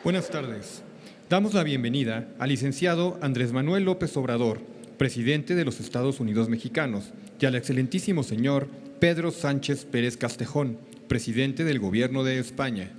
Buenas tardes. Damos la bienvenida al licenciado Andrés Manuel López Obrador, presidente de los Estados Unidos Mexicanos, y al excelentísimo señor Pedro Sánchez Pérez Castejón, presidente del Gobierno de España.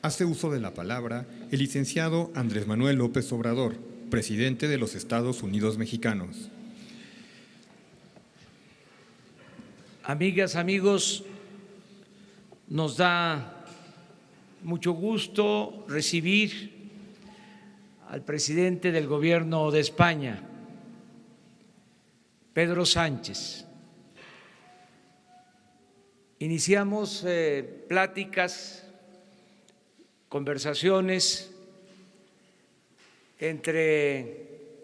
Hace uso de la palabra el licenciado Andrés Manuel López Obrador, presidente de los Estados Unidos Mexicanos. Amigas, amigos, nos da mucho gusto recibir al presidente del Gobierno de España, Pedro Sánchez. Iniciamos pláticas, conversaciones entre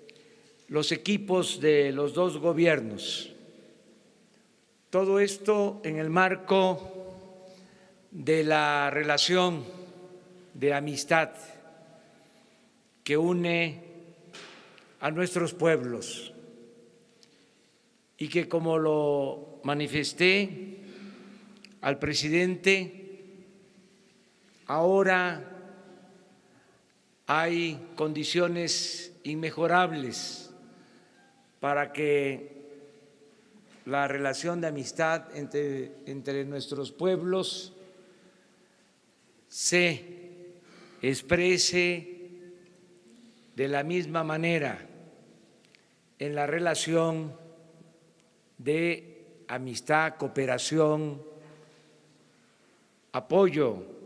los equipos de los dos gobiernos. Todo esto en el marco de la relación de amistad que une a nuestros pueblos y que, como lo manifesté al presidente, ahora hay condiciones inmejorables para que la relación de amistad entre nuestros pueblos se exprese de la misma manera en la relación de amistad, cooperación, apoyo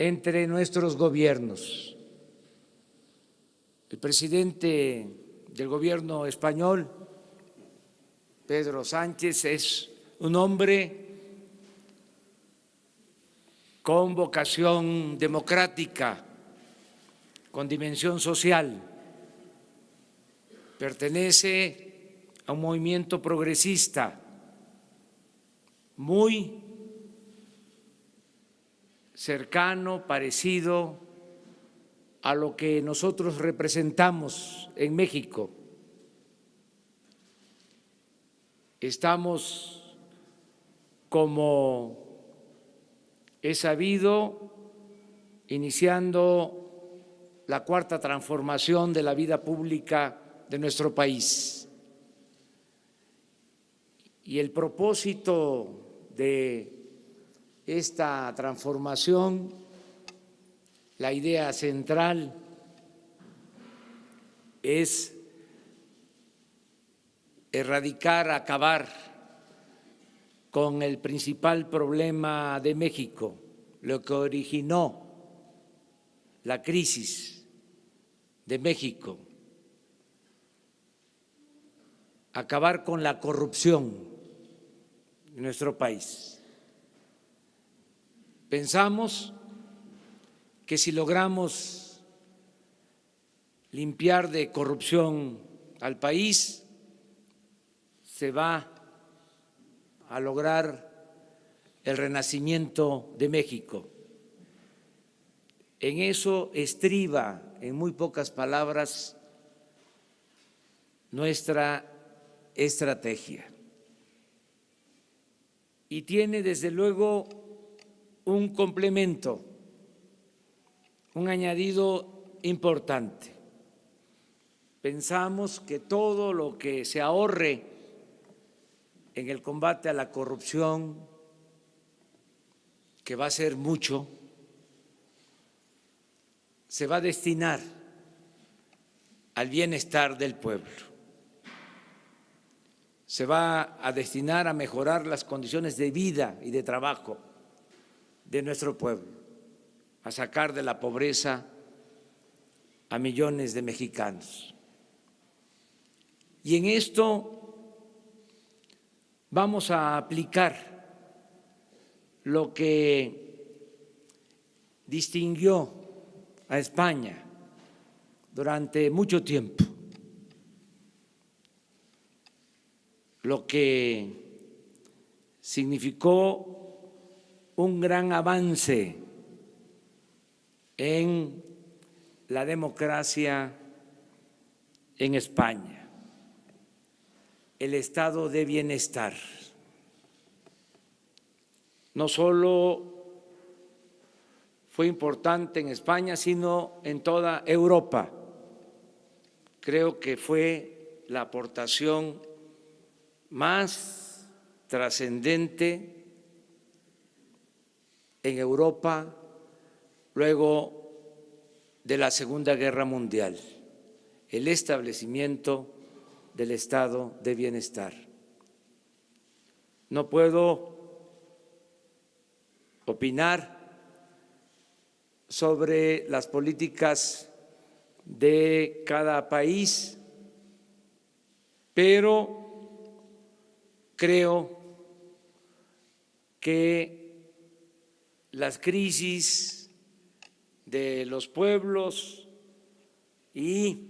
entre nuestros gobiernos. El presidente del Gobierno español, Pedro Sánchez, es un hombre con vocación democrática, con dimensión social. Pertenece a un movimiento progresista muy cercano, parecido a lo que nosotros representamos en México. Estamos, como es sabido, iniciando la cuarta transformación de la vida pública de nuestro país. Y el propósito de esta transformación, la idea central es erradicar, acabar con el principal problema de México, lo que originó la crisis de México, acabar con la corrupción en nuestro país. Pensamos que si logramos limpiar de corrupción al país, se va a lograr el renacimiento de México. En eso estriba, en muy pocas palabras, nuestra estrategia. Y tiene, desde luego, un complemento, un añadido importante. Pensamos que todo lo que se ahorre en el combate a la corrupción, que va a ser mucho, se va a destinar al bienestar del pueblo. Se va a destinar a mejorar las condiciones de vida y de trabajo de nuestro pueblo, a sacar de la pobreza a millones de mexicanos. Y en esto vamos a aplicar lo que distinguió a España durante mucho tiempo, lo que significó un gran avance en la democracia en España, el estado de bienestar. No solo fue importante en España, sino en toda Europa. Creo que fue la aportación más trascendente en Europa luego de la Segunda Guerra Mundial, el establecimiento del estado de bienestar. No puedo opinar sobre las políticas de cada país, pero creo que las crisis de los pueblos y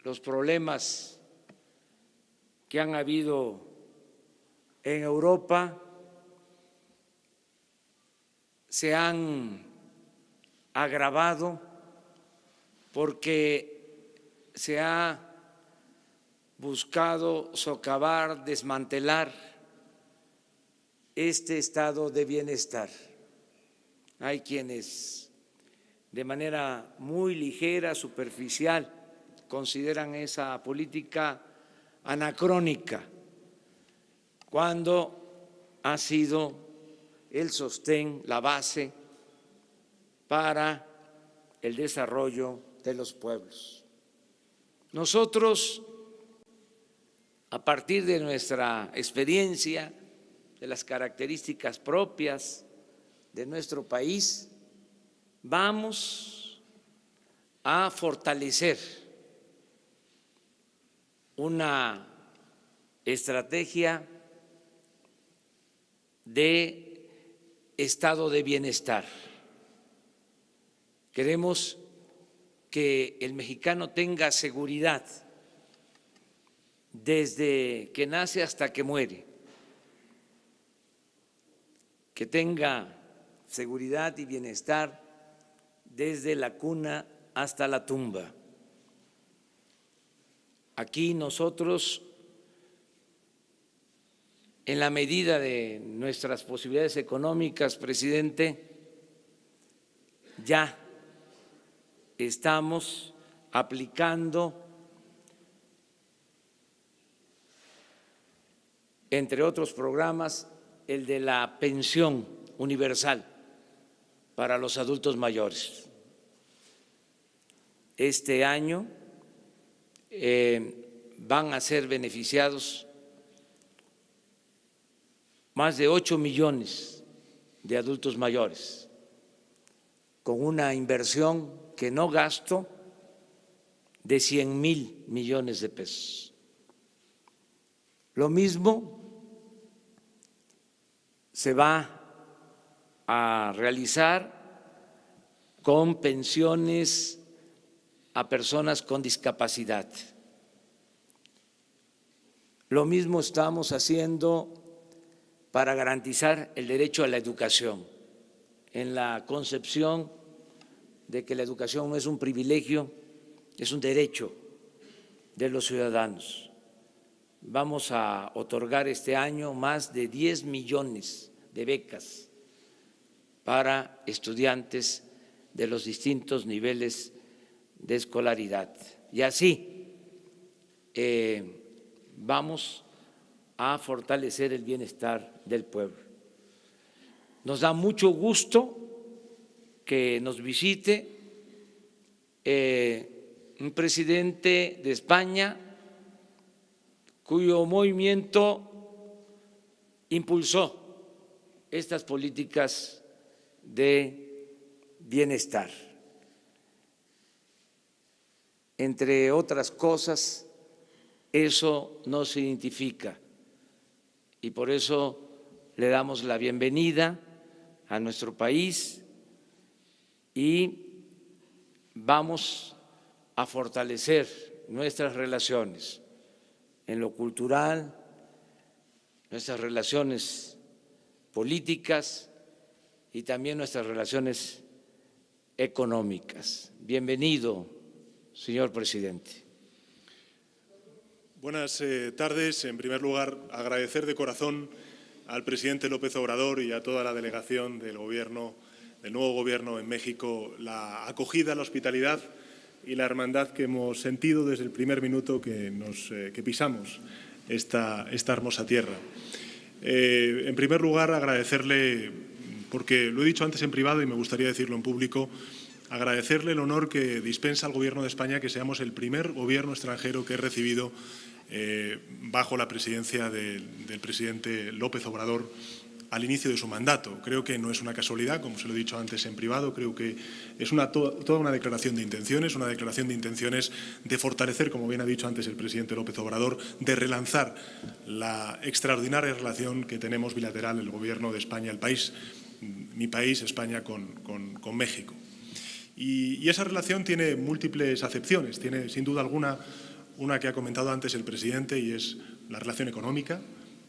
los problemas que han habido en Europa se han agravado porque se ha buscado socavar, desmantelar este estado de bienestar. Hay quienes de manera muy ligera, superficial, consideran esa política anacrónica, cuando ha sido el sostén, la base para el desarrollo de los pueblos. Nosotros, a partir de nuestra experiencia, de las características propias de nuestro país, vamos a fortalecer una estrategia de estado de bienestar. Queremos que el mexicano tenga seguridad desde que nace hasta que muere, que tenga seguridad y bienestar desde la cuna hasta la tumba. Aquí nosotros, en la medida de nuestras posibilidades económicas, presidente, ya estamos aplicando, entre otros programas, el de la pensión universal para los adultos mayores. Este año van a ser beneficiados más de 8 millones de adultos mayores, con una inversión que no gasto de 100,000 millones de pesos. Lo mismo se va a realizar con pensiones a personas con discapacidad. Lo mismo estamos haciendo para garantizar el derecho a la educación, en la concepción de que la educación no es un privilegio, es un derecho de los ciudadanos. Vamos a otorgar este año más de 10 millones de becas para estudiantes de los distintos niveles de escolaridad. Y así vamos a fortalecer el bienestar del pueblo. Nos da mucho gusto que nos visite un presidente de España cuyo movimiento impulsó estas políticas de bienestar. Entre otras cosas, eso no se identifica y por eso le damos la bienvenida a nuestro país y vamos a fortalecer nuestras relaciones en lo cultural, nuestras relaciones políticas y también nuestras relaciones económicas. Bienvenido, señor presidente. Buenas tardes. En primer lugar, agradecer de corazón al presidente López Obrador y a toda la delegación del nuevo Gobierno en México la acogida, la hospitalidad y la hermandad que hemos sentido desde el primer minuto que pisamos esta hermosa tierra. En primer lugar, agradecerle, porque lo he dicho antes en privado y me gustaría decirlo en público, agradecerle el honor que dispensa al Gobierno de España que seamos el primer gobierno extranjero que he recibido bajo la presidencia del presidente López Obrador al inicio de su mandato. Creo que no es una casualidad, como se lo he dicho antes en privado, creo que es toda una declaración de intenciones, de fortalecer, como bien ha dicho antes el presidente López Obrador, de relanzar la extraordinaria relación que tenemos bilateral el Gobierno de España, mi país, España, con México. Y esa relación tiene múltiples acepciones, tiene sin duda alguna una que ha comentado antes el presidente y es la relación económica.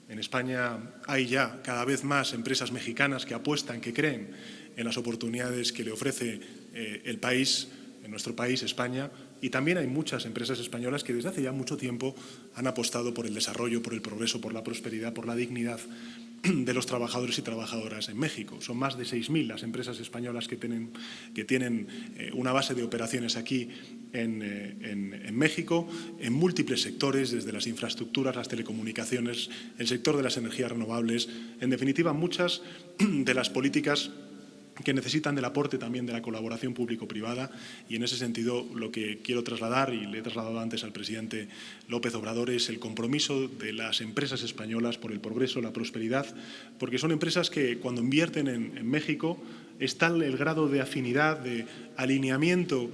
En España hay ya cada vez más empresas mexicanas que apuestan, que creen en las oportunidades que le ofrece el país, en nuestro país, España, y también hay muchas empresas españolas que desde hace ya mucho tiempo han apostado por el desarrollo, por el progreso, por la prosperidad, por la dignidad de los trabajadores y trabajadoras en México. Son más de 6.000 las empresas españolas que tienen una base de operaciones aquí en México, en múltiples sectores, desde las infraestructuras, las telecomunicaciones, el sector de las energías renovables, en definitiva, muchas de las políticas que necesitan del aporte también de la colaboración público-privada y en ese sentido lo que quiero trasladar y le he trasladado antes al presidente López Obrador es el compromiso de las empresas españolas por el progreso, la prosperidad, porque son empresas que cuando invierten en México es tal el grado de afinidad, de alineamiento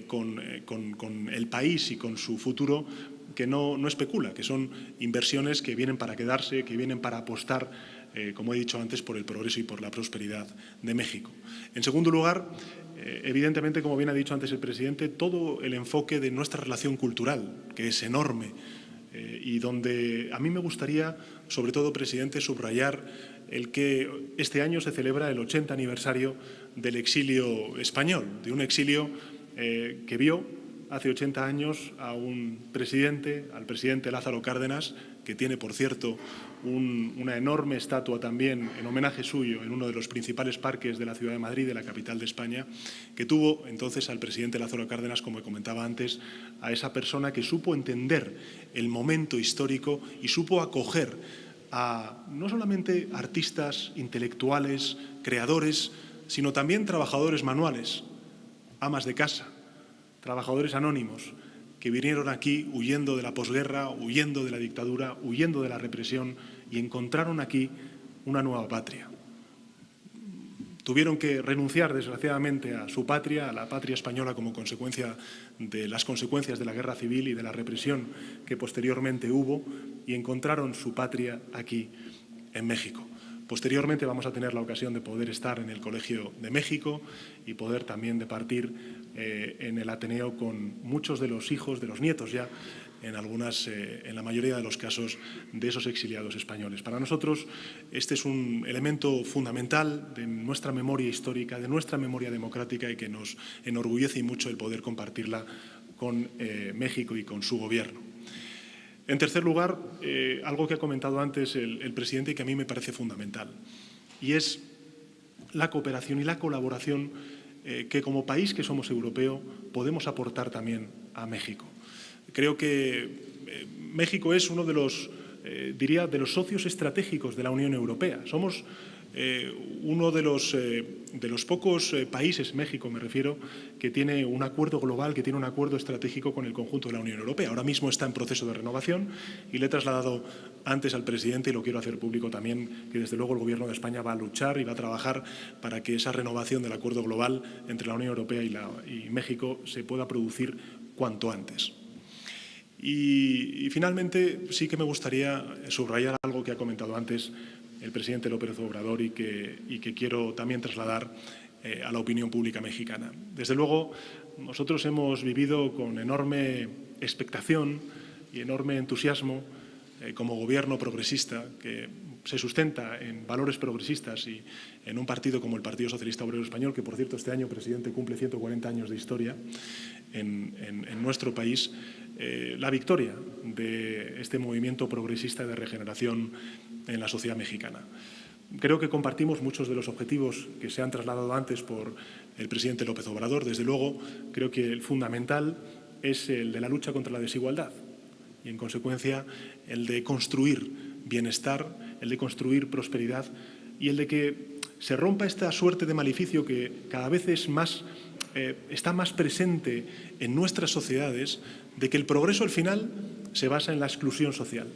con el país y con su futuro que no especula, que son inversiones que vienen para quedarse, que vienen para apostar como he dicho antes, por el progreso y por la prosperidad de México. En segundo lugar, evidentemente, como bien ha dicho antes el presidente, todo el enfoque de nuestra relación cultural, que es enorme, y donde a mí me gustaría, sobre todo, presidente, subrayar el que este año se celebra el 80 aniversario del exilio español, de un exilio que vio hace 80 años a al presidente Lázaro Cárdenas, que tiene, por cierto, una enorme estatua también en homenaje suyo en uno de los principales parques de la ciudad de Madrid, de la capital de España, que tuvo entonces al presidente Lázaro Cárdenas, como comentaba antes, a esa persona que supo entender el momento histórico y supo acoger a no solamente artistas, intelectuales, creadores, sino también trabajadores manuales, amas de casa, trabajadores anónimos, que vinieron aquí huyendo de la posguerra, huyendo de la dictadura, huyendo de la represión y encontraron aquí una nueva patria. Tuvieron que renunciar, desgraciadamente, a su patria, a la patria española, como consecuencia de las consecuencias de la guerra civil y de la represión que posteriormente hubo, y encontraron su patria aquí, en México. Posteriormente vamos a tener la ocasión de poder estar en el Colegio de México y poder también departir en el Ateneo con muchos de los hijos, de los nietos ya, en la mayoría de los casos, de esos exiliados españoles. Para nosotros este es un elemento fundamental de nuestra memoria histórica, de nuestra memoria democrática y que nos enorgullece y mucho el poder compartirla con México y con su gobierno. En tercer lugar, algo que ha comentado antes el presidente y que a mí me parece fundamental, y es la cooperación y la colaboración que como país que somos europeo podemos aportar también a México. Creo que México es uno de los, diría, de los socios estratégicos de la Unión Europea. Somos uno de los pocos países, México me refiero, que tiene un acuerdo global, que tiene un acuerdo estratégico con el conjunto de la Unión Europea. Ahora mismo está en proceso de renovación y le he trasladado antes al presidente, y lo quiero hacer público también, que desde luego el Gobierno de España va a luchar y va a trabajar para que esa renovación del acuerdo global entre la Unión Europea y México se pueda producir cuanto antes. Y finalmente sí que me gustaría subrayar algo que ha comentado antes el presidente López Obrador y que quiero también trasladar a la opinión pública mexicana. Desde luego, nosotros hemos vivido con enorme expectación y enorme entusiasmo como gobierno progresista que se sustenta en valores progresistas y en un partido como el Partido Socialista Obrero Español, que por cierto este año, presidente, cumple 140 años de historia en nuestro país, la victoria de este movimiento progresista de regeneración en la sociedad mexicana. Creo que compartimos muchos de los objetivos que se han trasladado antes por el presidente López Obrador. Desde luego, creo que el fundamental es el de la lucha contra la desigualdad y, en consecuencia, el de construir bienestar, el de construir prosperidad y el de que se rompa esta suerte de maleficio que cada vez es más, está más presente en nuestras sociedades, de que el progreso al final se basa en la exclusión social.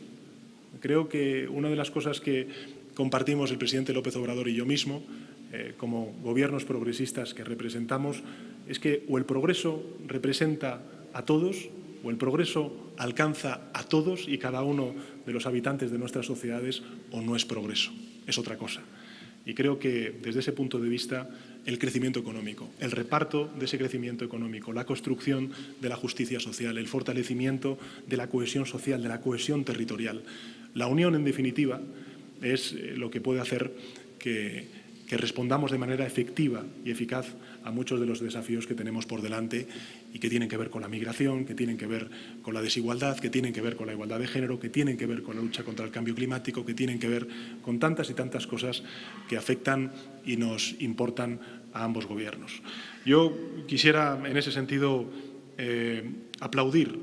Creo que una de las cosas que compartimos el presidente López Obrador y yo mismo, como gobiernos progresistas que representamos, es que o el progreso representa a todos o el progreso alcanza a todos y cada uno de los habitantes de nuestras sociedades, o no es progreso, es otra cosa. Y creo que desde ese punto de vista el crecimiento económico, el reparto de ese crecimiento económico, la construcción de la justicia social, el fortalecimiento de la cohesión social, de la cohesión territorial, la unión, en definitiva, es lo que puede hacer que respondamos de manera efectiva y eficaz a muchos de los desafíos que tenemos por delante y que tienen que ver con la migración, que tienen que ver con la desigualdad, que tienen que ver con la igualdad de género, que tienen que ver con la lucha contra el cambio climático, que tienen que ver con tantas y tantas cosas que afectan y nos importan a ambos gobiernos. Yo quisiera, en ese sentido, aplaudir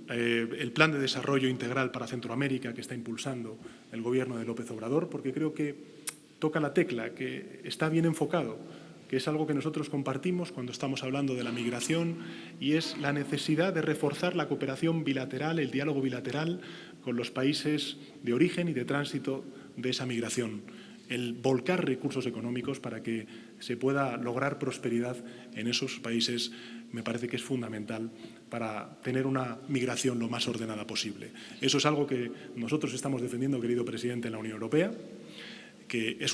el Plan de Desarrollo Integral para Centroamérica que está impulsando el Gobierno de López Obrador, porque creo que toca la tecla, que está bien enfocado, que es algo que nosotros compartimos cuando estamos hablando de la migración, y es la necesidad de reforzar la cooperación bilateral, el diálogo bilateral con los países de origen y de tránsito de esa migración, el volcar recursos económicos para que se pueda lograr prosperidad en esos países. Me parece que es fundamental para tener una migración lo más ordenada posible. Eso es algo que nosotros estamos defendiendo, querido presidente, en la Unión Europea, que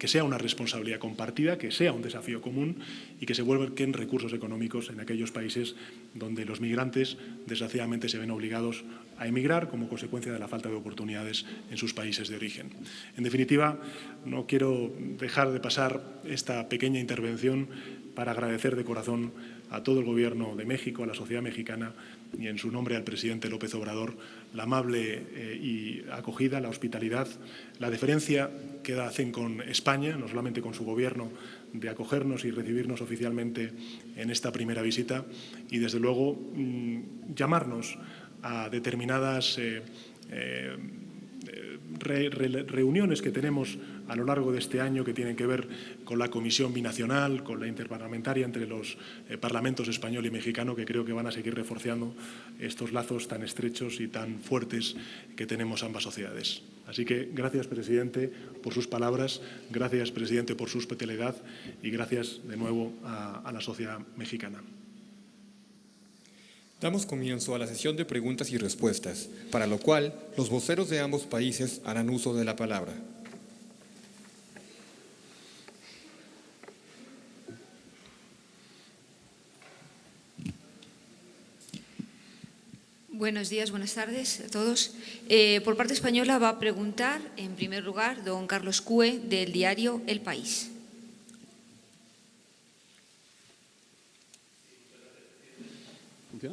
sea una responsabilidad compartida, que sea un desafío común y que se vuelquen recursos económicos en aquellos países donde los migrantes, desgraciadamente, se ven obligados a emigrar como consecuencia de la falta de oportunidades en sus países de origen. En definitiva, no quiero dejar de pasar esta pequeña intervención para agradecer de corazón a todo el Gobierno de México, a la sociedad mexicana y, en su nombre, al presidente López Obrador, la amable y acogida, la hospitalidad, la deferencia que hacen con España, no solamente con su Gobierno, de acogernos y recibirnos oficialmente en esta primera visita y, desde luego, llamarnos a determinadas reuniones que tenemos a lo largo de este año que tienen que ver con la Comisión Binacional, con la interparlamentaria entre los parlamentos español y mexicano, que creo que van a seguir reforzando estos lazos tan estrechos y tan fuertes que tenemos ambas sociedades. Así que gracias, presidente, por sus palabras, gracias, presidente, por su hospitalidad y gracias de nuevo a la sociedad mexicana. Damos comienzo a la sesión de preguntas y respuestas, para lo cual los voceros de ambos países harán uso de la palabra. Buenos días, buenas tardes a todos. Por parte española va a preguntar, en primer lugar, don Carlos Cue, del diario El País. ¿Sí?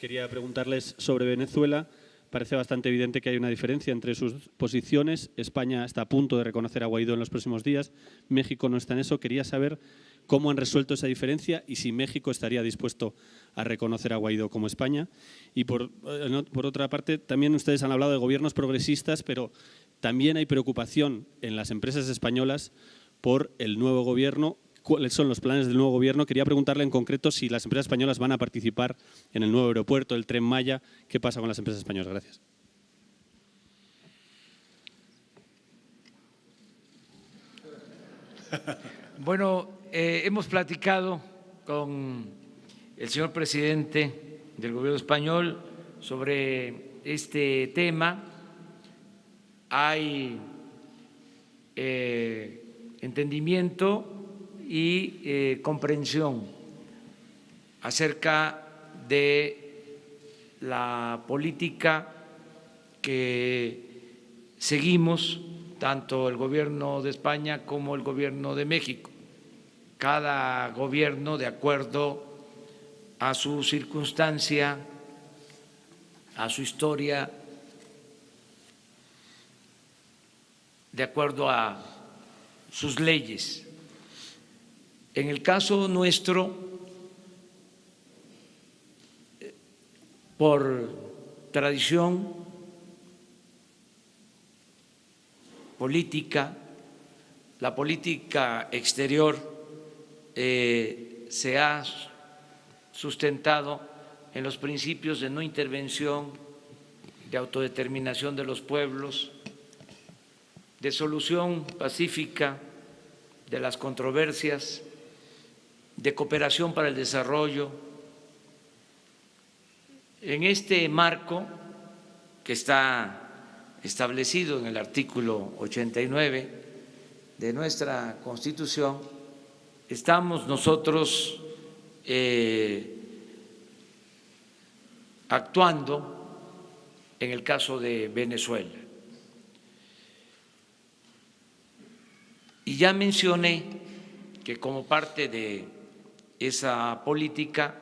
Quería preguntarles sobre Venezuela. Parece bastante evidente que hay una diferencia entre sus posiciones. España está a punto de reconocer a Guaidó en los próximos días. México no está en eso. Quería saber cómo han resuelto esa diferencia y si México estaría dispuesto a reconocer a Guaidó como España. Y por otra parte, también ustedes han hablado de gobiernos progresistas, pero también hay preocupación en las empresas españolas por el nuevo gobierno. ¿Cuáles son los planes del nuevo gobierno? Quería preguntarle en concreto si las empresas españolas van a participar en el nuevo aeropuerto, el Tren Maya. ¿Qué pasa con las empresas españolas? Gracias. Bueno, hemos platicado con el señor presidente del Gobierno español sobre este tema. Hay entendimiento y comprensión acerca de la política que seguimos tanto el Gobierno de España como el Gobierno de México. Cada gobierno, de acuerdo a su circunstancia, a su historia, de acuerdo a sus leyes. En el caso nuestro, por tradición política, la política exterior se ha sustentado en los principios de no intervención, de autodeterminación de los pueblos, de solución pacífica de las controversias, de cooperación para el desarrollo. En este marco que está establecido en el artículo 89 de nuestra Constitución, estamos nosotros actuando en el caso de Venezuela. Y ya mencioné que como parte de esa política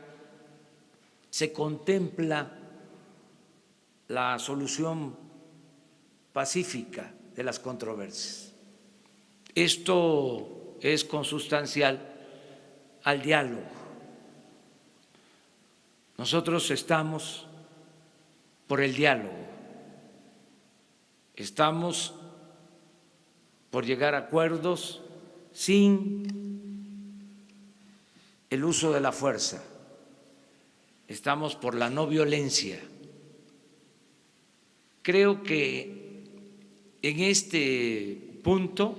se contempla la solución pacífica de las controversias. Esto es consustancial al diálogo. Nosotros estamos por el diálogo, estamos por llegar a acuerdos sin el uso de la fuerza, estamos por la no violencia. Creo que en este punto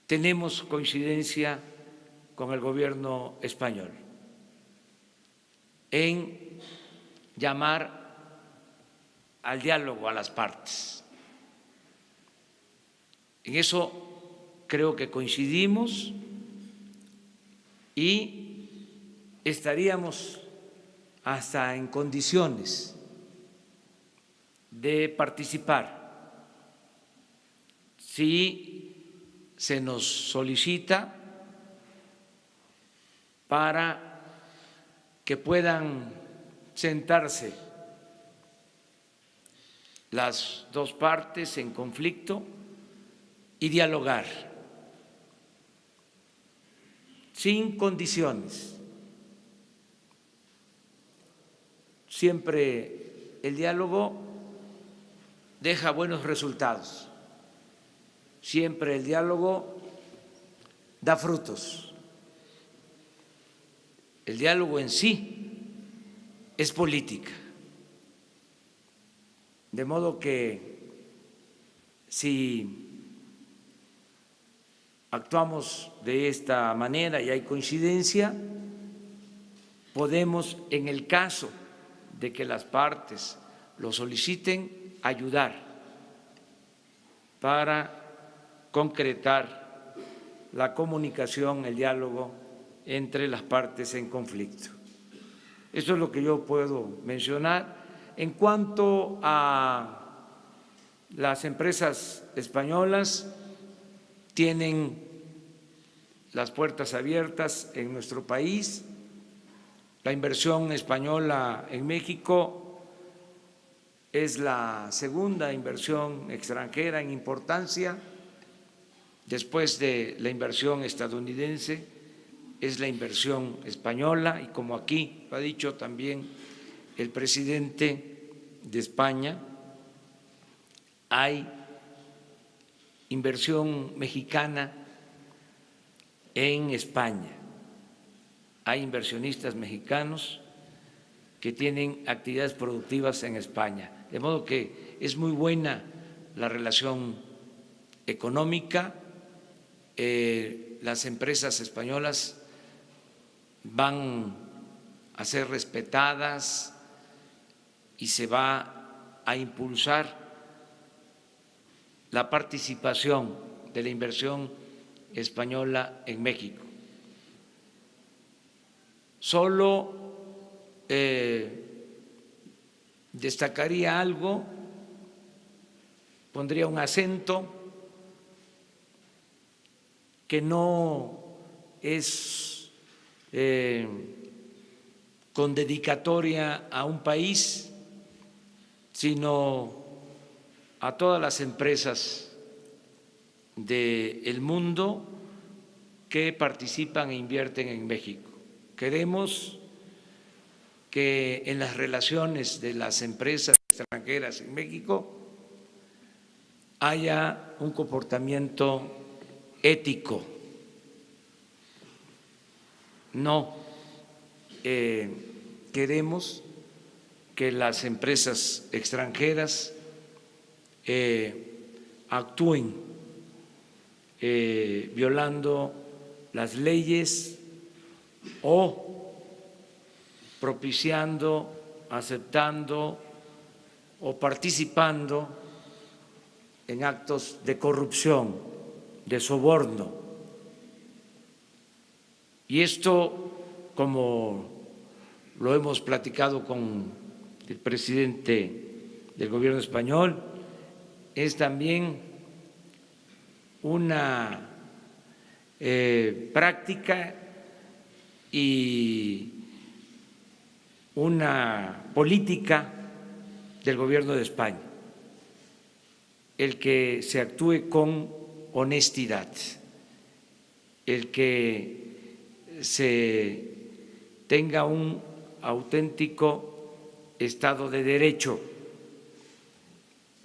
tenemos coincidencia con el gobierno español en llamar al diálogo a las partes. En eso creo que coincidimos y estaríamos hasta en condiciones de participar si se nos solicita para que puedan sentarse las dos partes en conflicto y dialogar sin condiciones. Siempre el diálogo deja buenos resultados, siempre el diálogo da frutos. El diálogo en sí es política, de modo que si actuamos de esta manera y hay coincidencia, podemos, en el caso de que las partes lo soliciten, ayudar para concretar la comunicación, el diálogo entre las partes en conflicto. Eso es lo que yo puedo mencionar. En cuanto a las empresas españolas, tienen las puertas abiertas en nuestro país. La inversión española en México es la segunda inversión extranjera en importancia, después de la inversión estadounidense, es la inversión española, y como aquí lo ha dicho también el presidente de España, hay inversión mexicana en España, hay inversionistas mexicanos que tienen actividades productivas en España, de modo que es muy buena la relación económica. Las empresas españolas van a ser respetadas y se va a impulsar la participación de la inversión española en México. Solo destacaría algo, pondría un acento que no es con dedicatoria a un país, sino a todas las empresas del mundo que participan e invierten en México. Queremos que en las relaciones de las empresas extranjeras en México haya un comportamiento ético. No queremos que las empresas extranjeras actúen violando las leyes o propiciando, aceptando o participando en actos de corrupción, de soborno. Y esto, como lo hemos platicado con el presidente del gobierno español, es también una práctica y una política del gobierno de España, el que se actúe con honestidad, el que se tenga un auténtico Estado de Derecho,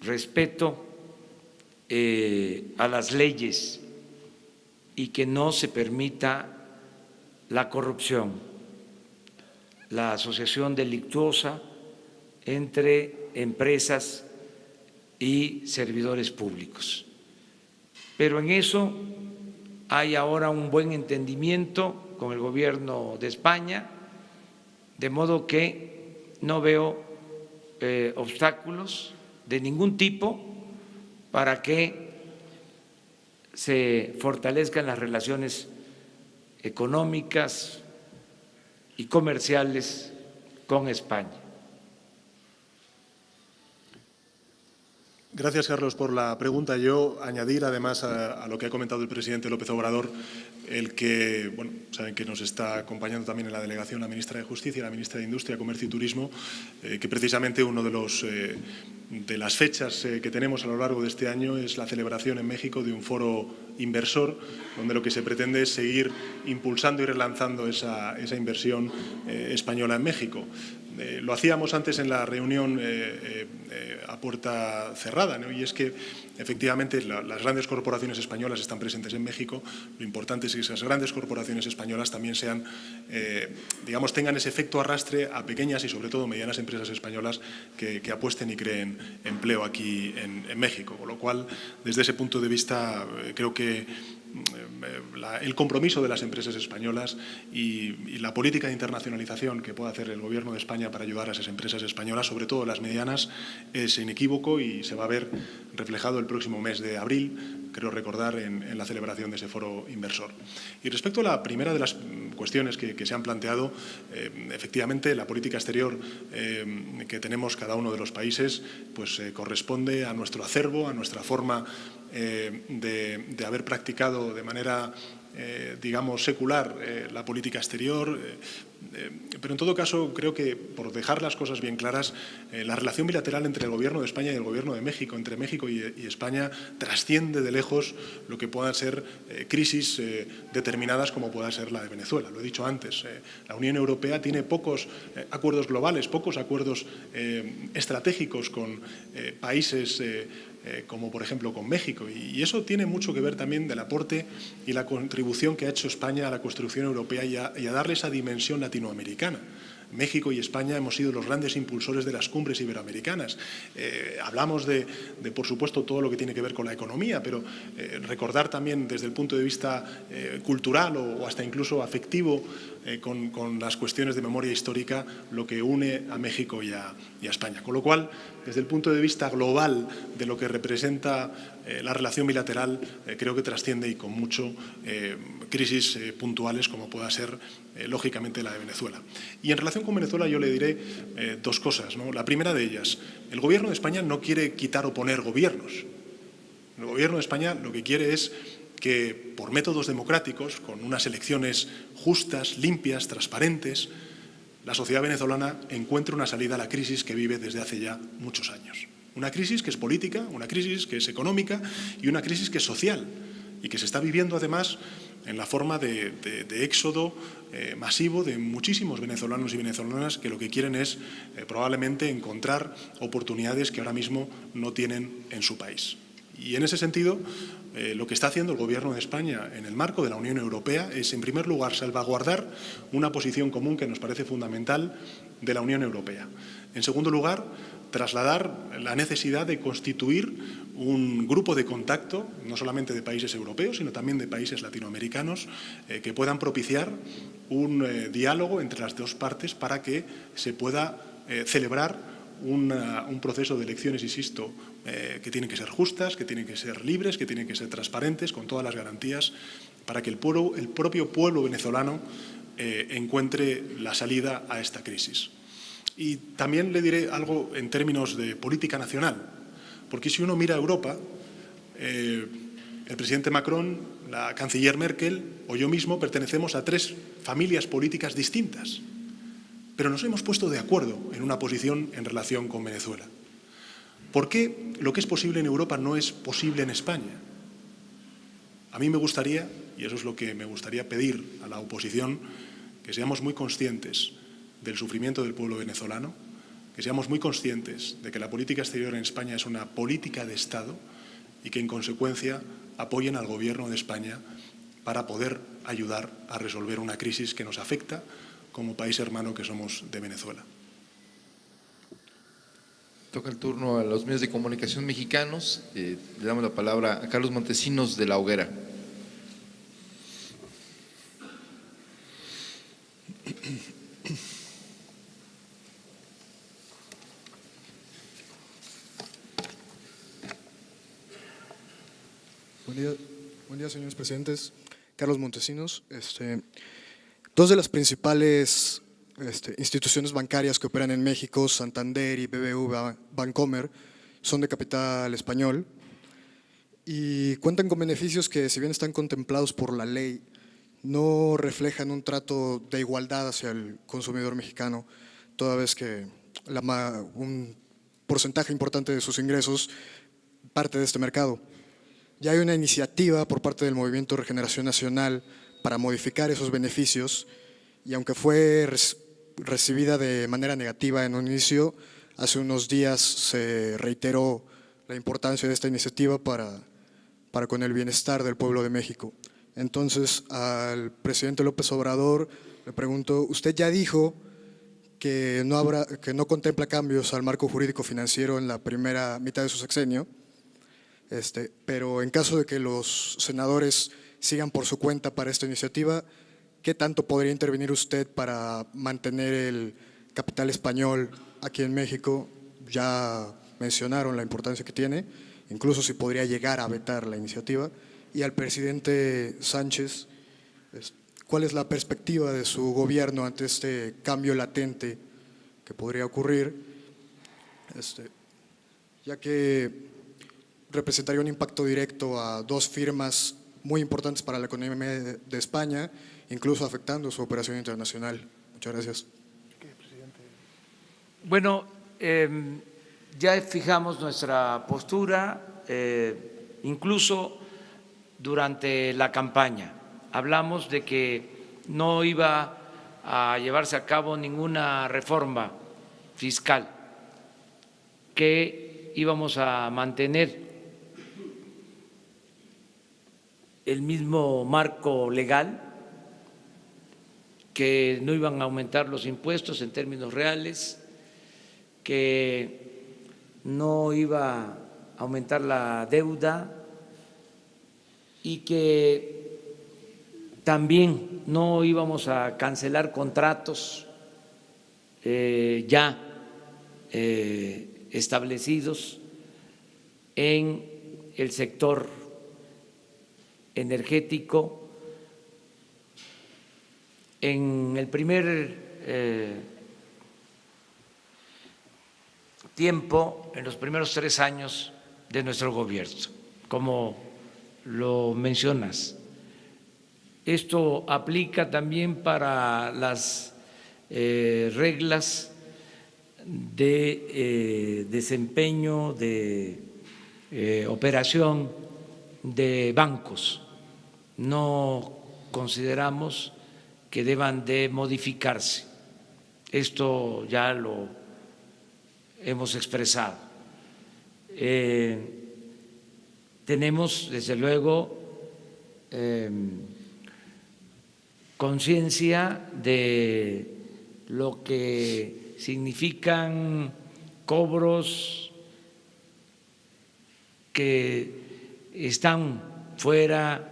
respeto a las leyes y que no se permita la corrupción, la asociación delictuosa entre empresas y servidores públicos. Pero en eso hay ahora un buen entendimiento con el gobierno de España, de modo que no veo obstáculos de ningún tipo para que se fortalezcan las relaciones económicas y comerciales con España. Gracias, Carlos, por la pregunta. Yo añadir, además, a lo que ha comentado el presidente López Obrador, el que, bueno, saben que nos está acompañando también en la delegación la ministra de Justicia y la ministra de Industria, Comercio y Turismo, que precisamente uno de las fechas que tenemos a lo largo de este año es la celebración en México de un foro inversor, donde lo que se pretende es seguir impulsando y relanzando esa inversión española en México. Lo hacíamos antes en la reunión a puerta cerrada, ¿no? Y es que efectivamente las grandes corporaciones españolas están presentes en México. Lo importante es que esas grandes corporaciones españolas también sean, digamos, tengan ese efecto arrastre a pequeñas y sobre todo medianas empresas españolas que apuesten y creen empleo aquí en México. Con lo cual, desde ese punto de vista, creo que el compromiso de las empresas españolas y la política de internacionalización que pueda hacer el Gobierno de España para ayudar a esas empresas españolas, sobre todo las medianas, es inequívoco y se va a ver reflejado el próximo mes de abril, creo recordar, en la celebración de ese foro inversor. Y respecto a la primera de las cuestiones que se han planteado, efectivamente la política exterior que tenemos cada uno de los países pues corresponde a nuestro acervo, a nuestra forma de haber practicado de manera, digamos, secular la política exterior. Pero en todo caso, creo que, por dejar las cosas bien claras, la relación bilateral entre el Gobierno de España y el Gobierno de México, entre México y España, trasciende de lejos lo que puedan ser crisis determinadas como pueda ser la de Venezuela. Lo he dicho antes, la Unión Europea tiene pocos acuerdos globales, pocos acuerdos estratégicos con países como por ejemplo con México, y eso tiene mucho que ver también del aporte y la contribución que ha hecho España a la construcción europea y a darle esa dimensión latinoamericana. México y España hemos sido los grandes impulsores de las cumbres iberoamericanas. Hablamos de, por supuesto, todo lo que tiene que ver con la economía, pero recordar también desde el punto de vista cultural o hasta incluso afectivo con las cuestiones de memoria histórica lo que une a México y a España. Con lo cual, desde el punto de vista global de lo que representa la relación bilateral, creo que trasciende y con mucho crisis puntuales como pueda ser, lógicamente, la de Venezuela. Y en relación con Venezuela yo le diré dos cosas, ¿no? La primera de ellas, el Gobierno de España no quiere quitar o poner gobiernos. El Gobierno de España lo que quiere es que, por métodos democráticos, con unas elecciones justas, limpias, transparentes, la sociedad venezolana encuentre una salida a la crisis que vive desde hace ya muchos años. Una crisis que es política, una crisis que es económica y una crisis que es social y que se está viviendo además en la forma de éxodo masivo de muchísimos venezolanos y venezolanas que lo que quieren es probablemente encontrar oportunidades que ahora mismo no tienen en su país. Y en ese sentido, lo que está haciendo el Gobierno de España en el marco de la Unión Europea es, en primer lugar, salvaguardar una posición común que nos parece fundamental de la Unión Europea. En segundo lugar, trasladar la necesidad de constituir un grupo de contacto, no solamente de países europeos, sino también de países latinoamericanos, que puedan propiciar un diálogo entre las dos partes para que se pueda celebrar un proceso de elecciones, insisto, que tienen que ser justas, que tienen que ser libres, que tienen que ser transparentes, con todas las garantías, para que el propio pueblo venezolano encuentre la salida a esta crisis. Y también le diré algo en términos de política nacional, porque si uno mira a Europa, el presidente Macron, la canciller Merkel o yo mismo pertenecemos a tres familias políticas distintas, pero nos hemos puesto de acuerdo en una posición en relación con Venezuela. ¿Por qué lo que es posible en Europa no es posible en España? A mí me gustaría, y eso es lo que me gustaría pedir a la oposición, que seamos muy conscientes del sufrimiento del pueblo venezolano, que seamos muy conscientes de que la política exterior en España es una política de Estado y que, en consecuencia, apoyen al Gobierno de España para poder ayudar a resolver una crisis que nos afecta como país hermano que somos de Venezuela. Toca el turno a los medios de comunicación mexicanos. Le damos la palabra a Carlos Montesinos de La Hoguera. Buen día, señores presidentes. Carlos Montesinos. Dos de las principales instituciones bancarias que operan en México, Santander y BBVA Bancomer, son de capital español y cuentan con beneficios que, si bien están contemplados por la ley, no reflejan un trato de igualdad hacia el consumidor mexicano, toda vez que un porcentaje importante de sus ingresos parte de este mercado. Ya hay una iniciativa por parte del Movimiento Regeneración Nacional para modificar esos beneficios y, aunque fue recibida de manera negativa en un inicio, hace unos días se reiteró la importancia de esta iniciativa para con el bienestar del pueblo de México. Entonces, al presidente López Obrador le pregunto, usted ya dijo que no contempla cambios al marco jurídico financiero en la primera mitad de su sexenio, pero en caso de que los senadores sigan por su cuenta para esta iniciativa, ¿qué tanto podría intervenir usted para mantener el capital español aquí en México? Ya mencionaron la importancia que tiene, incluso si podría llegar a vetar la iniciativa. Y al presidente Sánchez, ¿cuál es la perspectiva de su gobierno ante este cambio latente que podría ocurrir? Ya que representaría un impacto directo a dos firmas muy importantes para la economía de España, incluso afectando su operación internacional. Muchas gracias. Bueno, ya fijamos nuestra postura, incluso durante la campaña. Hablamos de que no iba a llevarse a cabo ninguna reforma fiscal, que íbamos a mantener el mismo marco legal, que no iban a aumentar los impuestos en términos reales, que no iba a aumentar la deuda y que también no íbamos a cancelar contratos ya establecidos en el sector energético. En el primer tiempo, en los primeros 3 años de nuestro gobierno, como lo mencionas. Esto aplica también para las reglas de desempeño, de operación de bancos. No consideramos que deban de modificarse. Esto ya lo hemos expresado. Tenemos, desde luego, conciencia de lo que significan cobros que están fuera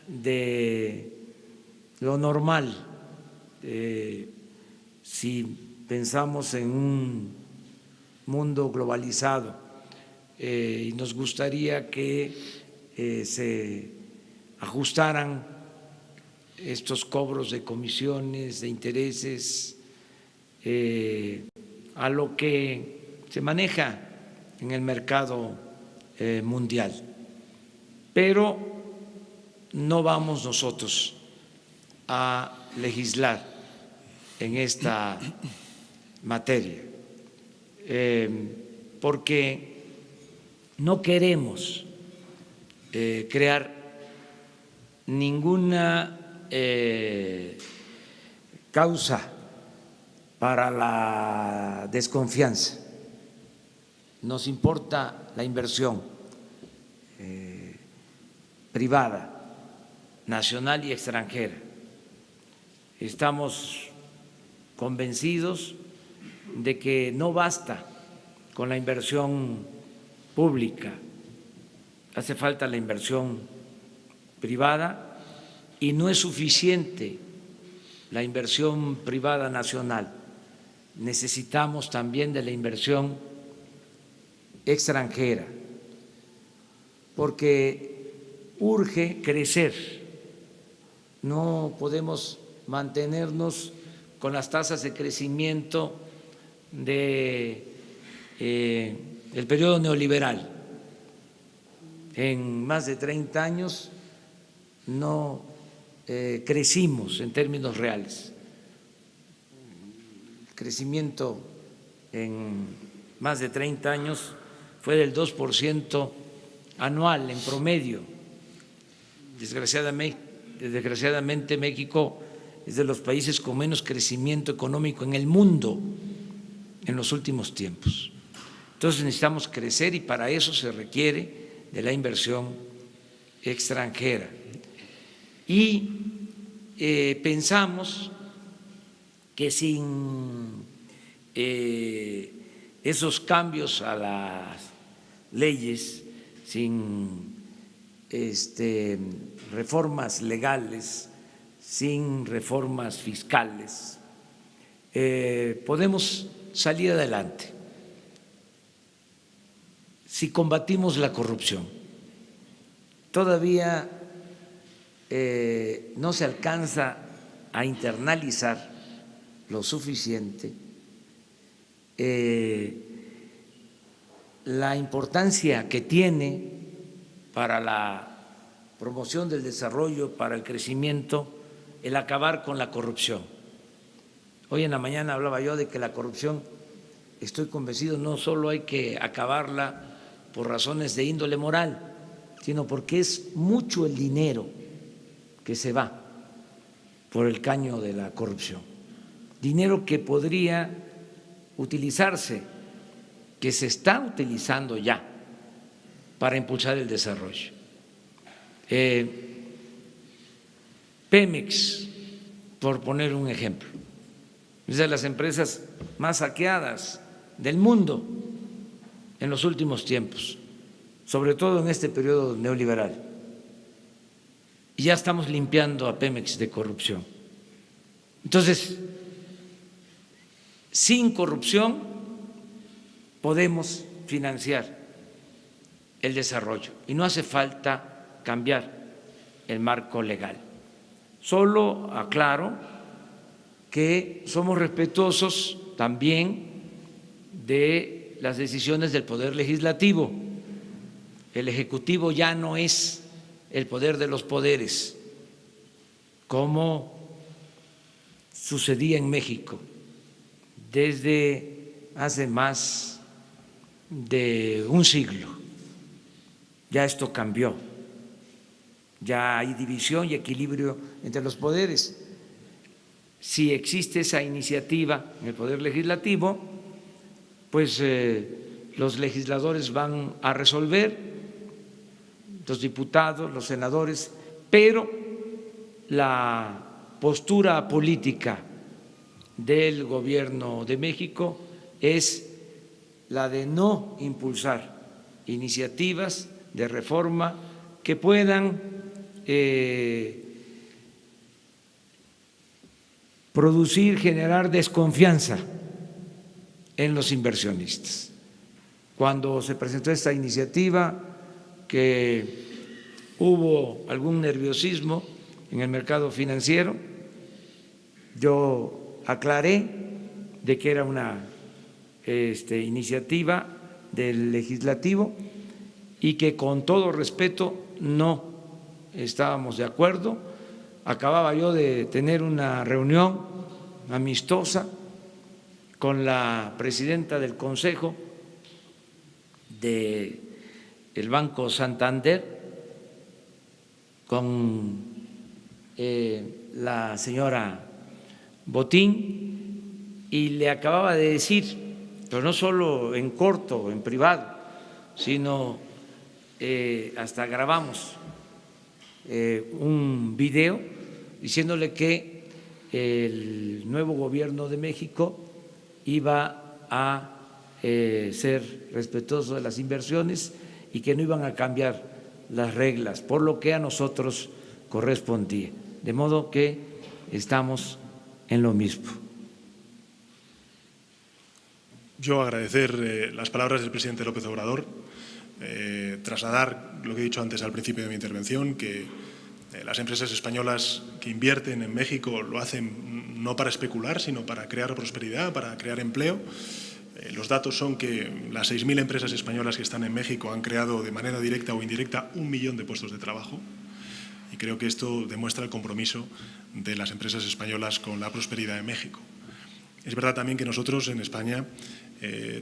de lo normal. Si pensamos en un mundo globalizado y nos gustaría que se ajustaran estos cobros de comisiones, de intereses, a lo que se maneja en el mercado mundial. Pero no vamos nosotros a legislar en esta materia, porque no queremos crear ninguna causa para la desconfianza. Nos importa la inversión privada, nacional y extranjera. Estamos convencidos de que no basta con la inversión pública, hace falta la inversión privada y no es suficiente la inversión privada nacional. Necesitamos también de la inversión extranjera, porque urge crecer. No podemos mantenernos con las tasas de crecimiento del periodo neoliberal. En más de 30 años no crecimos en términos reales. El crecimiento en más de 30 años fue del 2% anual en promedio. Desgraciadamente México es de los países con menos crecimiento económico en el mundo en los últimos tiempos. Entonces necesitamos crecer y para eso se requiere de la inversión extranjera. Y pensamos que sin esos cambios a las leyes, sin reformas legales, sin reformas fiscales, podemos salir adelante si combatimos la corrupción. Todavía no se alcanza a internalizar lo suficiente la importancia que tiene para la promoción del desarrollo, para el crecimiento, el acabar con la corrupción. Hoy en la mañana hablaba yo de que la corrupción, estoy convencido, no solo hay que acabarla por razones de índole moral, sino porque es mucho el dinero que se va por el caño de la corrupción. Dinero que podría utilizarse, que se está utilizando ya para impulsar el desarrollo. Pemex, por poner un ejemplo, es de las empresas más saqueadas del mundo en los últimos tiempos, sobre todo en este periodo neoliberal. y ya estamos limpiando a Pemex de corrupción. Entonces, sin corrupción podemos financiar el desarrollo y no hace falta cambiar el marco legal. Solo aclaro que somos respetuosos también de las decisiones del Poder Legislativo. El Ejecutivo ya no es el poder de los poderes, como sucedía en México desde hace más de un siglo. Ya esto cambió, ya hay división y equilibrio entre los poderes. Si existe esa iniciativa en el Poder Legislativo, pues los legisladores van a resolver, los diputados, los senadores, pero la postura política del Gobierno de México es la de no impulsar iniciativas de reforma que puedan producir, generar desconfianza en los inversionistas. Cuando se presentó esta iniciativa, que hubo algún nerviosismo en el mercado financiero, yo aclaré de que era una iniciativa del legislativo y que con todo respeto no estábamos de acuerdo. Acababa yo de tener una reunión amistosa con la presidenta del Consejo del Banco Santander, con la señora Botín, y le acababa de decir, pero no solo en corto, en privado, sino hasta grabamos un video diciéndole que el nuevo gobierno de México iba a ser respetuoso de las inversiones y que no iban a cambiar las reglas, por lo que a nosotros correspondía. De modo que estamos en lo mismo. Yo agradecer las palabras del presidente López Obrador, trasladar lo que he dicho antes al principio de mi intervención, que las empresas españolas que invierten en México lo hacen no para especular, sino para crear prosperidad, para crear empleo. Los datos son que las 6.000 empresas españolas que están en México han creado de manera directa o indirecta 1 millón de puestos de trabajo, y creo que esto demuestra el compromiso de las empresas españolas con la prosperidad en México. Es verdad también que nosotros en España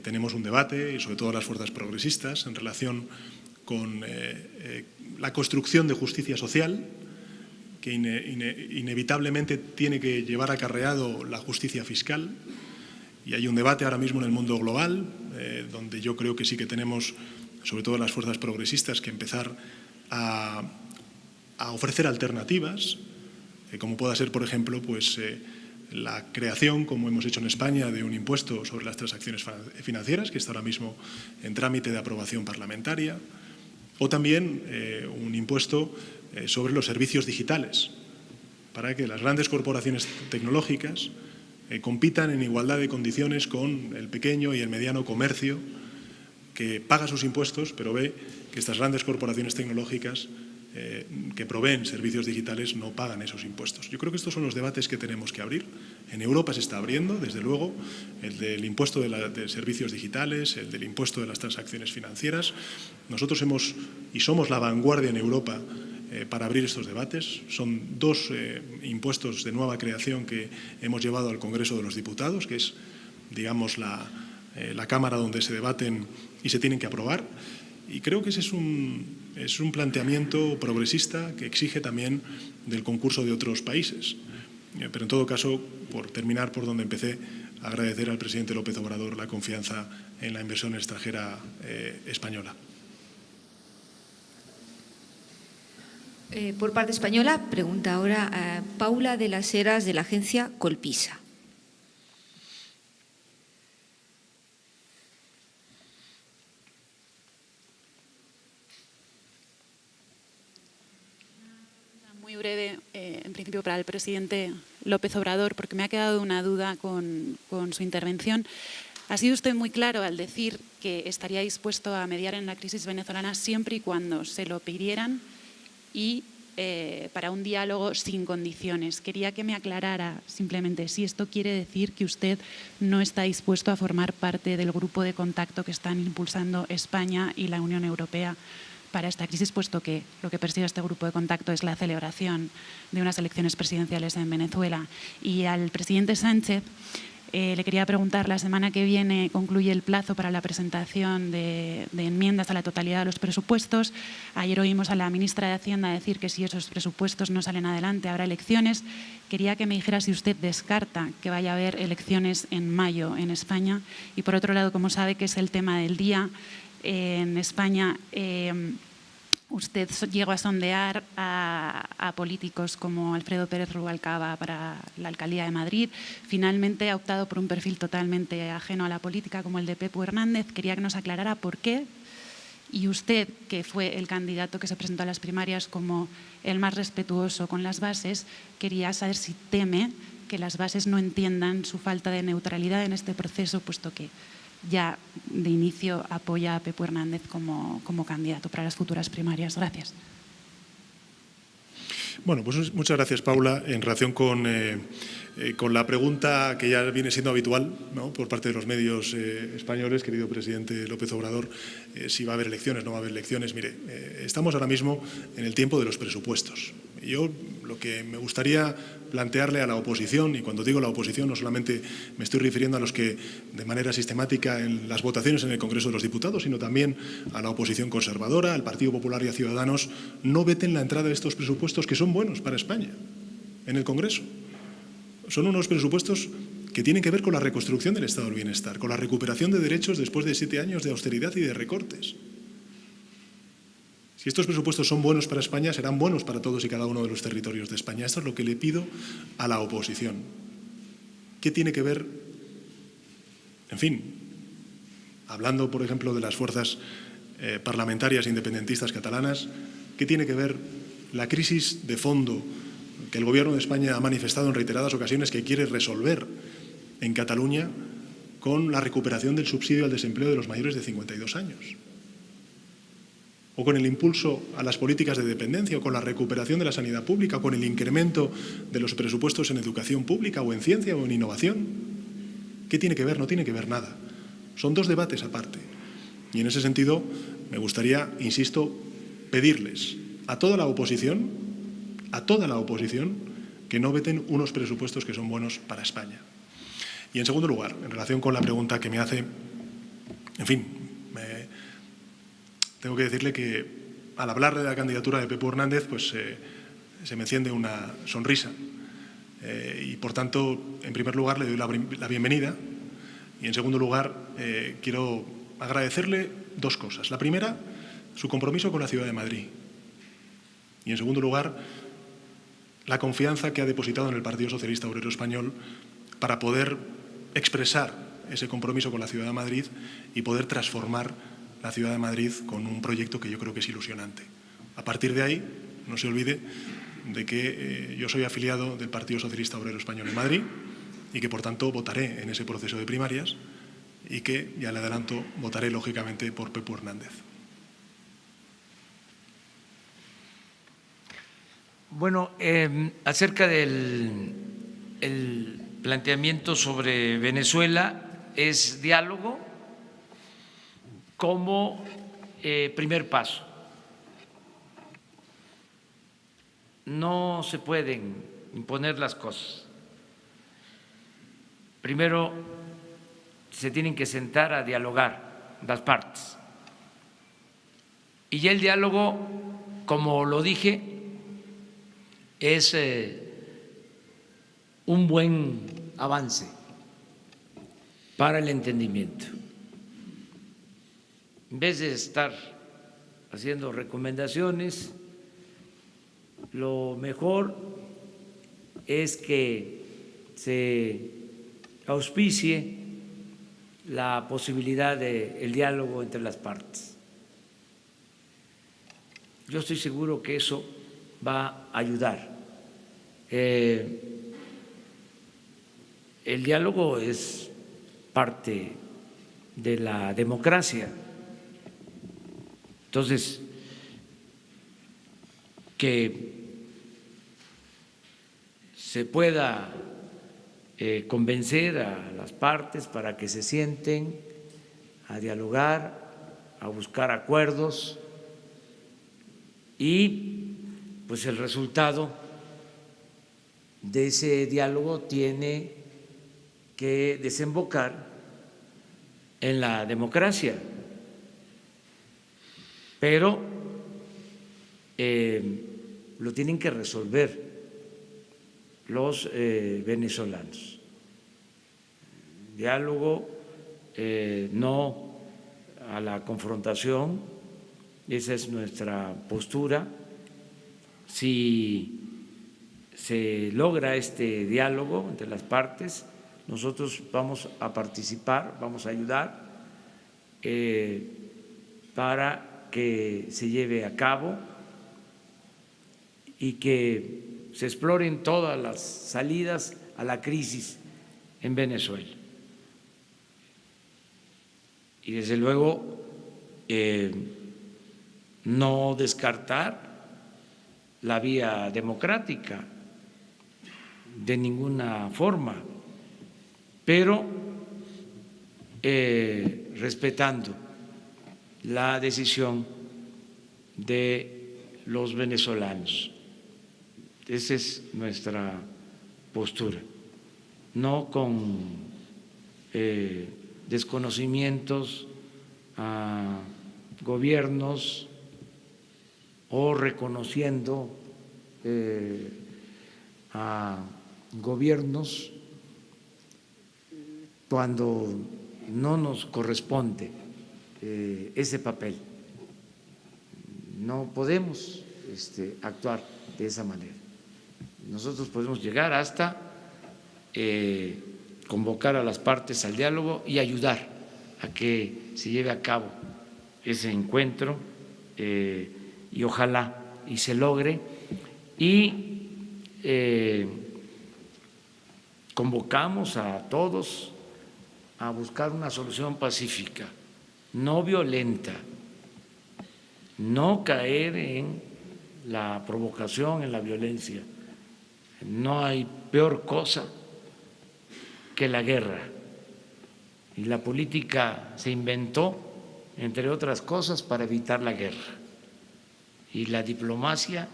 tenemos un debate, y sobre todo las fuerzas progresistas, en relación con la construcción de justicia social, que inevitablemente tiene que llevar acarreado la justicia fiscal. Y hay un debate ahora mismo en el mundo global, donde yo creo que sí que tenemos, sobre todo las fuerzas progresistas, que empezar a ofrecer alternativas, como pueda ser, por ejemplo, pues la creación, como hemos hecho en España, de un impuesto sobre las transacciones financieras, que está ahora mismo en trámite de aprobación parlamentaria, o también un impuesto sobre los servicios digitales, para que las grandes corporaciones tecnológicas compitan en igualdad de condiciones con el pequeño y el mediano comercio, que paga sus impuestos, pero ve que estas grandes corporaciones tecnológicas que proveen servicios digitales no pagan esos impuestos. Yo creo que estos son los debates que tenemos que abrir. En Europa se está abriendo, desde luego, el del impuesto de servicios digitales, el del impuesto de las transacciones financieras. Nosotros somos la vanguardia en Europa para abrir estos debates. Son 2 impuestos de nueva creación que hemos llevado al Congreso de los Diputados, que es, digamos, la Cámara donde se debaten y se tienen que aprobar. Y creo que ese es un planteamiento progresista que exige también del concurso de otros países. Pero en todo caso, por terminar por donde empecé, agradecer al presidente López Obrador la confianza en la inversión extranjera española. Por parte española, pregunta ahora Paula de las Heras, de la agencia Colpisa. Muy principio para el presidente López Obrador, porque me ha quedado una duda con su intervención. Ha sido usted muy claro al decir que estaría dispuesto a mediar en la crisis venezolana siempre y cuando se lo pidieran y para un diálogo sin condiciones. Quería que me aclarara simplemente si esto quiere decir que usted no está dispuesto a formar parte del grupo de contacto que están impulsando España y la Unión Europea para esta crisis, puesto que lo que persigue este grupo de contacto es la celebración de unas elecciones presidenciales en Venezuela. Y al presidente Sánchez le quería preguntar, la semana que viene concluye el plazo para la presentación de enmiendas a la totalidad de los presupuestos. Ayer oímos a la ministra de Hacienda decir que si esos presupuestos no salen adelante habrá elecciones. Quería que me dijera si usted descarta que vaya a haber elecciones en mayo en España. Y por otro lado, como sabe que es el tema del día, en España usted llegó a sondear a políticos como Alfredo Pérez Rubalcaba para la alcaldía de Madrid. Finalmente ha optado por un perfil totalmente ajeno a la política como el de Pepu Hernández. Quería que nos aclarara por qué. Y usted, que fue el candidato que se presentó a las primarias como el más respetuoso con las bases, quería saber si teme que las bases no entiendan su falta de neutralidad en este proceso, puesto que ya de inicio apoya a Pepu Hernández como candidato para las futuras primarias. Gracias. Bueno, pues muchas gracias, Paula. En relación con la pregunta que ya viene siendo habitual, ¿no?, por parte de los medios españoles, querido presidente López Obrador, si va a haber elecciones, no va a haber elecciones. Mire, estamos ahora mismo en el tiempo de los presupuestos. Yo lo que me gustaría plantearle a la oposición, y cuando digo la oposición no solamente me estoy refiriendo a los que de manera sistemática en las votaciones en el Congreso de los Diputados, sino también a la oposición conservadora, al Partido Popular y a Ciudadanos, no veten la entrada de estos presupuestos que son buenos para España en el Congreso. Son unos presupuestos que tienen que ver con la reconstrucción del Estado del Bienestar, con la recuperación de derechos después de 7 años de austeridad y de recortes. Si estos presupuestos son buenos para España, serán buenos para todos y cada uno de los territorios de España. Esto es lo que le pido a la oposición. ¿Qué tiene que ver? En fin, hablando, por ejemplo, de las fuerzas parlamentarias independentistas catalanas, ¿qué tiene que ver la crisis de fondo que el Gobierno de España ha manifestado en reiteradas ocasiones que quiere resolver en Cataluña con la recuperación del subsidio al desempleo de los mayores de 52 años? O con el impulso a las políticas de dependencia, o con la recuperación de la sanidad pública, o con el incremento de los presupuestos en educación pública, o en ciencia, o en innovación. ¿Qué tiene que ver? No tiene que ver nada. Son dos debates aparte. Y en ese sentido me gustaría, insisto, pedirles a toda la oposición, que no veten unos presupuestos que son buenos para España. Y en segundo lugar, en relación con la pregunta que me hace, en fin, tengo que decirle que al hablar de la candidatura de Pepu Hernández, pues se me enciende una sonrisa. Y por tanto, en primer lugar, le doy la bienvenida. Y en segundo lugar, quiero agradecerle dos cosas. La primera, su compromiso con la ciudad de Madrid. Y en segundo lugar, la confianza que ha depositado en el Partido Socialista Obrero Español para poder expresar ese compromiso con la ciudad de Madrid y poder transformar la ciudad de Madrid con un proyecto que yo creo que es ilusionante. A partir de ahí, no se olvide de que yo soy afiliado del Partido Socialista Obrero Español en Madrid y que, por tanto, votaré en ese proceso de primarias y que, ya le adelanto, votaré lógicamente por Pepu Hernández. Bueno, acerca del planteamiento sobre Venezuela, es diálogo como primer paso. No se pueden imponer las cosas. Primero se tienen que sentar a dialogar las partes. Y ya el diálogo, como lo dije, es un buen avance para el entendimiento. En vez de estar haciendo recomendaciones, lo mejor es que se auspicie la posibilidad del diálogo entre las partes. Yo estoy seguro que eso va a ayudar El diálogo es parte de la democracia. Entonces, que se pueda convencer a las partes para que se sienten a dialogar, a buscar acuerdos y pues el resultado de ese diálogo tiene que desembocar en la democracia, pero lo tienen que resolver los venezolanos. Diálogo, no a la confrontación, esa es nuestra postura. Si se logra este diálogo entre las partes, nosotros vamos a participar, vamos a ayudar para que se lleve a cabo y que se exploren todas las salidas a la crisis en Venezuela. Y desde luego no descartar la vía democrática de ninguna forma, pero respetando la decisión de los venezolanos. Esa es nuestra postura, no con desconocimientos a gobiernos o reconociendo a gobiernos cuando no nos corresponde ese papel. No podemos actuar de esa manera. Nosotros podemos llegar hasta convocar a las partes al diálogo y ayudar a que se lleve a cabo ese encuentro y ojalá y se logre y convocamos a todos a buscar una solución pacífica, no violenta, no caer en la provocación, en la violencia. No hay peor cosa que la guerra. Y la política se inventó, entre otras cosas, para evitar la guerra. Y la diplomacia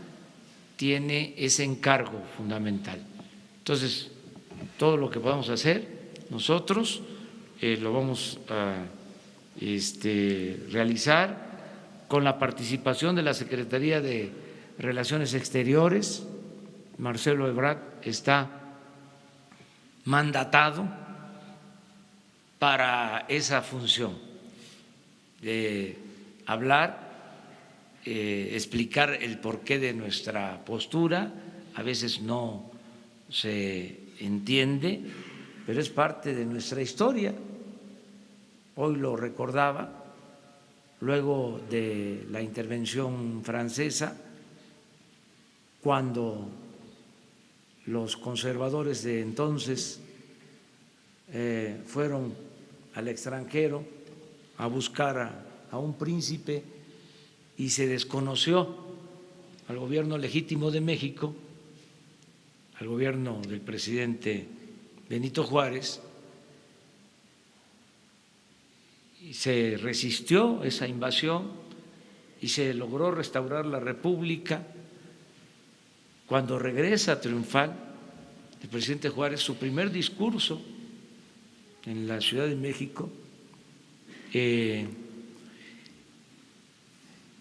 tiene ese encargo fundamental. Entonces, todo lo que podamos hacer, nosotros lo vamos a realizar con la participación de la Secretaría de Relaciones Exteriores. Marcelo Ebrard está mandatado para esa función, de hablar, explicar el porqué de nuestra postura. A veces no se entiende, pero es parte de nuestra historia. Hoy lo recordaba, luego de la intervención francesa, cuando los conservadores de entonces fueron al extranjero a buscar a un príncipe y se desconoció al gobierno legítimo de México, al gobierno del presidente Benito Juárez, y se resistió esa invasión y se logró restaurar la República. Cuando regresa triunfal el presidente Juárez, su primer discurso en la Ciudad de México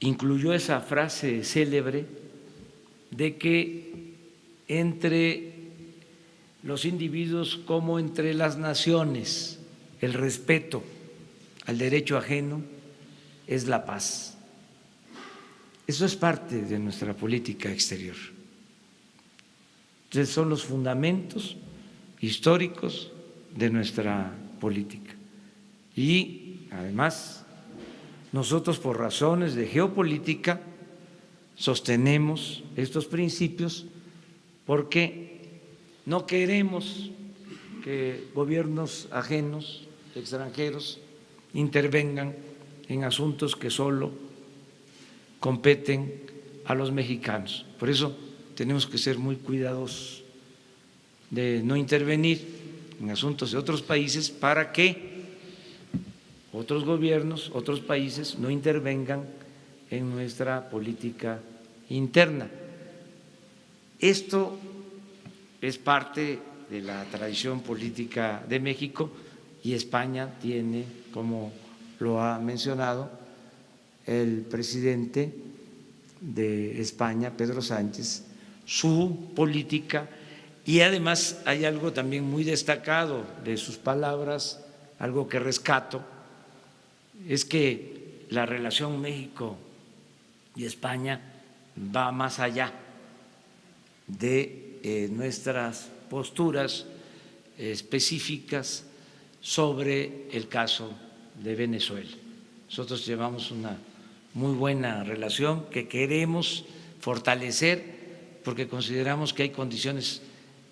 incluyó esa frase célebre de que entre los individuos como entre las naciones el respeto al derecho ajeno es la paz. Eso es parte de nuestra política exterior. Entonces son los fundamentos históricos de nuestra política. Y además nosotros, por razones de geopolítica, sostenemos estos principios porque no queremos que gobiernos ajenos, extranjeros, intervengan en asuntos que solo competen a los mexicanos. Por eso tenemos que ser muy cuidadosos de no intervenir en asuntos de otros países para que otros gobiernos, otros países no intervengan en nuestra política interna. Esto es parte de la tradición política de México y España tiene, como lo ha mencionado el presidente de España, Pedro Sánchez, su política, y además hay algo también muy destacado de sus palabras, algo que rescato, es que la relación México y España va más allá de nuestras posturas específicas sobre el caso de Venezuela. Nosotros llevamos una muy buena relación que queremos fortalecer porque consideramos que hay condiciones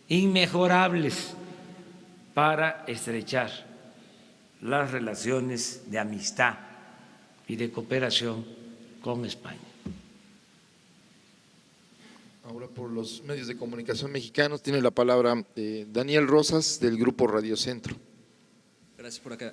inmejorables para estrechar las relaciones de amistad y de cooperación con España. Ahora por los medios de comunicación mexicanos tiene la palabra Daniel Rosas del Grupo Radio Centro. Gracias por acá.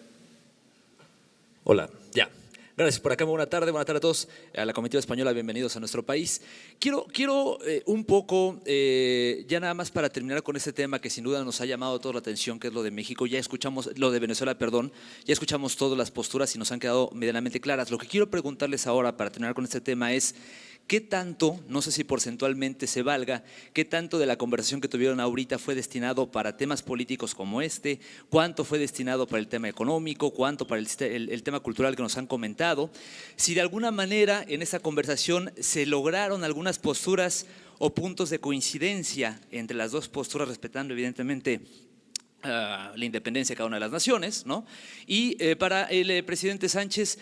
Hola, ya. Gracias por acá, buena tarde a todos. A la comitiva española, bienvenidos a nuestro país. Quiero un poco, ya nada más para terminar con este tema que sin duda nos ha llamado toda la atención, que es lo de México. Ya escuchamos, lo de Venezuela, perdón, ya escuchamos todas las posturas y nos han quedado medianamente claras. Lo que quiero preguntarles ahora para terminar con este tema es, ¿qué tanto, no sé si porcentualmente se valga, qué tanto de la conversación que tuvieron ahorita fue destinado para temas políticos como este? ¿Cuánto fue destinado para el tema económico? ¿Cuánto para el tema cultural que nos han comentado? Si de alguna manera en esa conversación se lograron algunas posturas o puntos de coincidencia entre las dos posturas, respetando evidentemente la independencia de cada una de las naciones, ¿no? Y para el presidente Sánchez,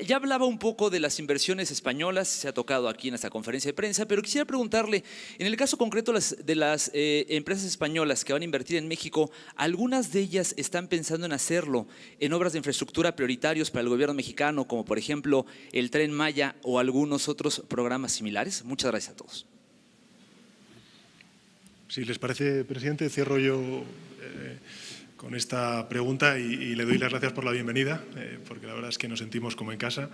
ya hablaba un poco de las inversiones españolas, se ha tocado aquí en esta conferencia de prensa, pero quisiera preguntarle, en el caso concreto de las empresas españolas que van a invertir en México, ¿algunas de ellas están pensando en hacerlo en obras de infraestructura prioritarios para el gobierno mexicano, como por ejemplo el Tren Maya o algunos otros programas similares? Muchas gracias a todos. Si les parece, presidente, cierro yo con esta pregunta y le doy las gracias por la bienvenida, porque la verdad es que nos sentimos como en casa.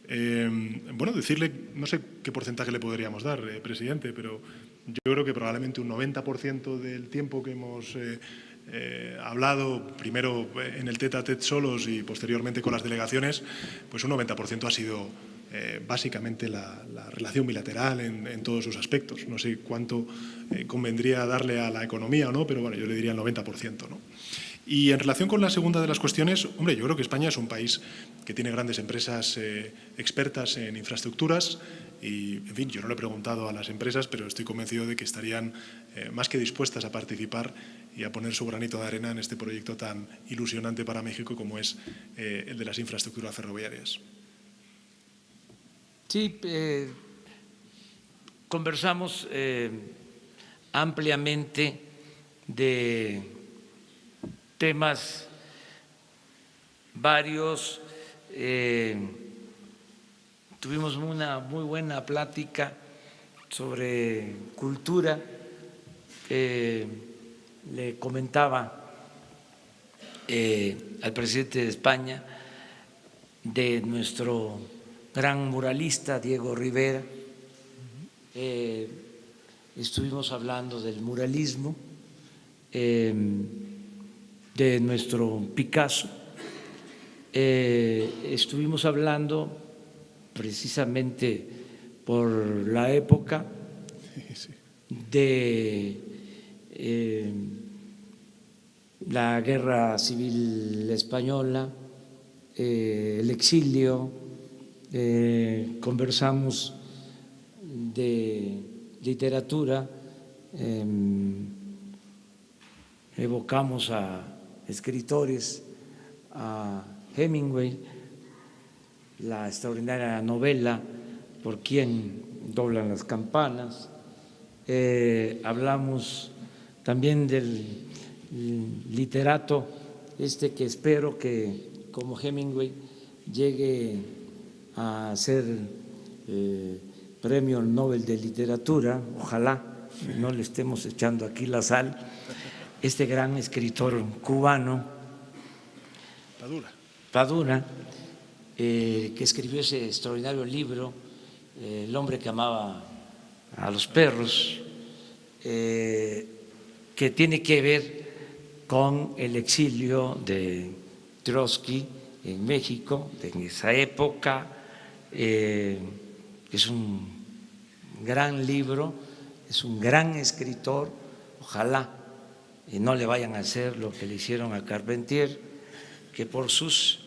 Bueno, decirle, no sé qué porcentaje le podríamos dar, presidente, pero yo creo que probablemente un 90% del tiempo que hemos hablado, primero en el tete-a-tete solos y posteriormente con las delegaciones, pues un 90% ha sido básicamente la relación bilateral en todos sus aspectos. No sé cuánto convendría darle a la economía o no, pero bueno, yo le diría el 90%, ¿no? Y en relación con la segunda de las cuestiones, hombre, yo creo que España es un país que tiene grandes empresas expertas en infraestructuras y, en fin, yo no le he preguntado a las empresas, pero estoy convencido de que estarían más que dispuestas a participar y a poner su granito de arena en este proyecto tan ilusionante para México como es el de las infraestructuras ferroviarias. Sí, conversamos ampliamente de temas varios, tuvimos una muy buena plática sobre cultura, le comentaba al presidente de España de nuestro gran muralista Diego Rivera, estuvimos hablando del muralismo, de nuestro Picasso, estuvimos hablando precisamente por la época de la Guerra Civil Española, el exilio, conversamos de literatura, evocamos a escritores, a Hemingway, la extraordinaria novela Por quién doblan las campanas, hablamos también del literato que espero que, como Hemingway, llegue a ser Premio Nobel de Literatura, ojalá no le estemos echando aquí la sal, este gran escritor cubano, Padura, que escribió ese extraordinario libro, El hombre que amaba a los perros, que tiene que ver con el exilio de Trotsky en México, en esa época. Es un gran libro, es un gran escritor, ojalá no le vayan a hacer lo que le hicieron a Carpentier, que por sus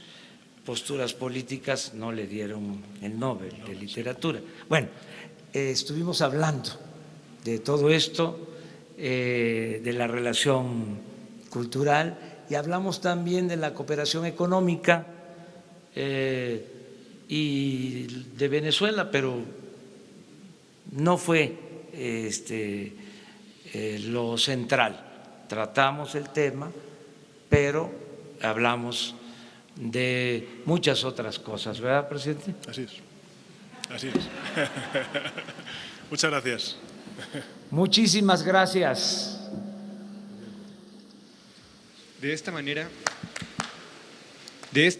posturas políticas no le dieron el Nobel de Literatura. Bueno, estuvimos hablando de todo esto, de la relación cultural, y hablamos también de la cooperación económica y de Venezuela, pero no fue lo central. Tratamos el tema, pero hablamos de muchas otras cosas, ¿verdad, presidente? Así es. Así es. Muchas gracias. Muchísimas gracias. De esta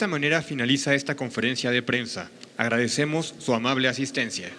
manera finaliza esta conferencia de prensa. Agradecemos su amable asistencia.